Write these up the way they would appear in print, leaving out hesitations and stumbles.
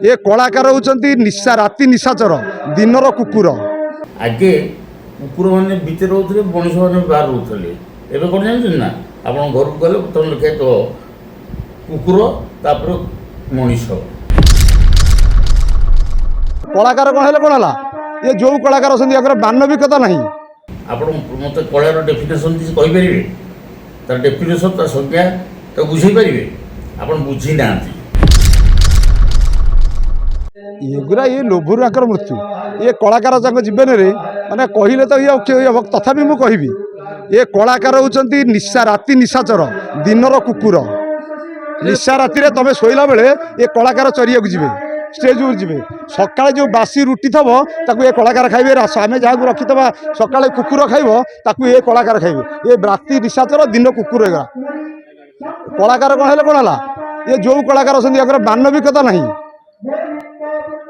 ए कलाकार होउचंती निशा राति निशाचर दिनर कुकुर। आगे कुकुर मैंने भितर रोते मनीष मैंने बाहर रोते एवं कौन जानते ना आप घर को गले तुम लिखे तो कुकुर तापर मनीष कलाकार कौन है कौन है ये जो कलाकार अच्छा मानविकता नहीं। आप मत कलार डेफिनेसन किसी कहींपर तार डेफिनेसन तार संज्ञा तो बुझे पारे आप बुझी ना एगुरा ये लोभर आकर मृत्यु ये कलाकार जीवन में माने कहले तो ये तथापि मु कहबी ये कलाकार होउचंती निशा राति निशाचर दिनर कुकुर। निशा राति रे तमे शोइला बेले ये कलाकार चरिया को जीवे स्टेज ऊपर जीवे सकाळे जो बासी रुटी थबो ताकू ये कलाकार खाइबे आमे जहाँ रखिथबा सकाळे कुकुर खाइबो ताकू ये कलाकार खाइबे ये राति निशाचर दिन कुकुर एगा कलाकार कौन है कौन है ये जो कलाकार अच्छा मानविकता नहीं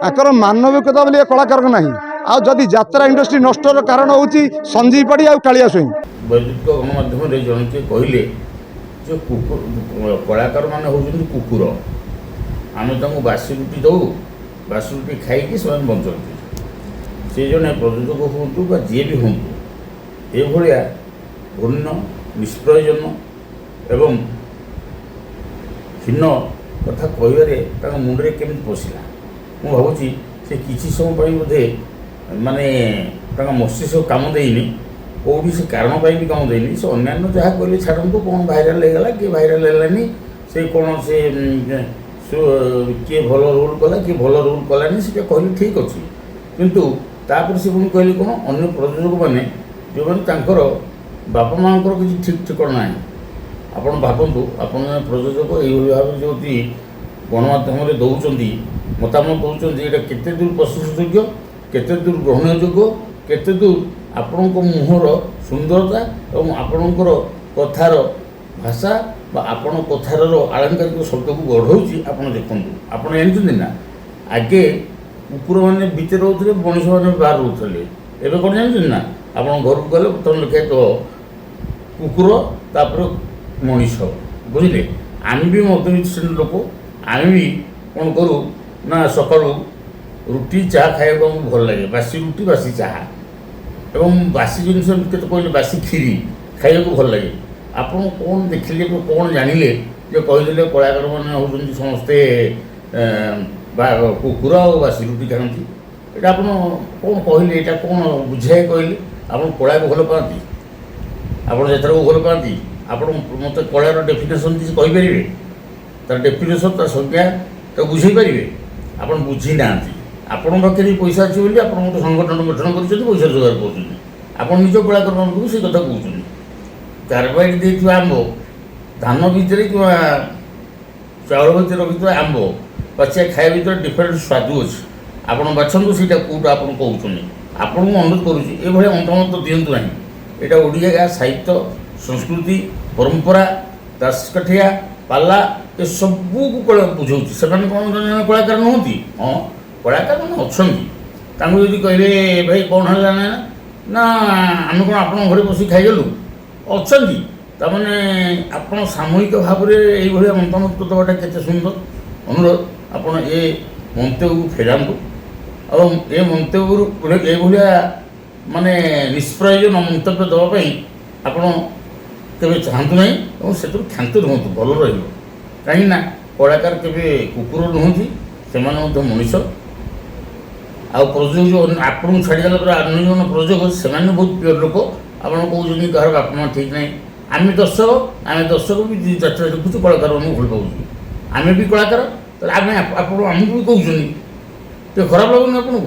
आकर मानविकता बोली कलाकार नहीं आदि यात्रा इंडस्ट्री नष्टर कारण होची संजीव पाड़ी आ कालिया स्वयं वैद्युतिक गणमाध्यम जन किए कहले जो कुकुर कलाकार मान होती कुकुर आम तुमको बासी रुटी दौ बासी रुटी खाई से बंचती से जड़े प्रयोजक हूँ जी भी हूँ ये घूर्ण निष्प्रयोजन एवं हीन कथा कह मुंडे केमी पशिला मु भावुची से किसी समय बोधे माने मस्तिष्क काम देनी कौटी से कारण भी काम देनी से अन्य जहाँ कहले छाड़ू कौन भाइराल होगा किए भाइराल है से कौन से किए भल रोल कला किए भल रोल कलानी से कहले ठीक अच्छे किंतु तापर से पुणी कहले कौन अन्य प्रयोजक मैंने जो मैंने बापा माँ किसी ठीक ठिकाना ना आपड़ भावतु आप प्रयोजक ये भाव जो गणमाध्यम दौरान मतामत दौरान ये केते दूर प्रशंसयोग्य केते दूर ग्रहणयोग्य केते दूर आपण मुहर सुंदरता और आपणकर कथार भाषा बा आपण कथार आलंकारिक शब्द को गढ़ाऊँच आप देखूँ आप जानते ना आगे कुकुर मैंने भितर रोते मनीष मैंने बाहर रोते एवं कौन जानते ना आप घर को गले तुम लिखे तो कुकुर तापर मनीष बुझे आम भी मध्यवित्त श्रेणी लोक आम भी कौन करूँ ना सकालू रुटी चाह खाइबा भल लगे बासी रुटी बासी चाह एवं बासी जिन कहले बासी खीरी खाइबा भल लगे आप कौन देखिले कौन जानिले जो कहीदे कलाकार मैंने होती समस्ते कुकुर और बासी रुटी खाती यहाँ आप कौन कहले यहाँ कौन बुझाए कहले आप कला को भल पाती आप यात्रा को भल पाती आप मत कलार डेफिनेसन किसी कहींपर तार डेफिनेसन तार संज्ञा तो बुझे पारे आप बुझी ना आपण पाखे पैसा अच्छे बोली आप संगठन गठन कर पैसा रोजगार कर आप निज कलाकार को से कथा कहते कार्बाइड दे आंब धान भितर कि चाउल भितर रखि आंब पाचिया खाया भर डिफरेन्ट स्वाद अच्छे आप बाछंतु से कौटा आप कहते आपको अनुरोध करुँच मतामत दिंतु ना यहाँ ओडिया साहित्य संस्कृति परंपरा दासकाठिया पाला ये सबू को बुझाऊँ से कौन कलाकार नुहति हाँ कलाकार मैंने अच्छा जदि कहले भाई कौन है ना आम कौन आप घर बस खाईगलु अच्छा ताने आप सामूहिक भाव में ये मतामत देवाटा के सुंदर अनुरोध आप ये मंतव्य को फेरातु और ये मंतव्य ये माने निष्प्रयोजन मंतव्य देवाई आपे चाहतु ना और से क्षांत रुहतु भल रही कलाकार के कुकुर नुहति से मनीष आ प्रयोजक जो आपको छाड़ीगला पर अन्य जो प्रयोजक से बहुत प्योर लोक आप कहते कह बापा माँ ठीक ना आम दर्शक भी यात्रा देखुँ कलाकार मैं भल पाऊँ आम भी कलाकार आम आमको भी कहते तो खराब लगुनि आपको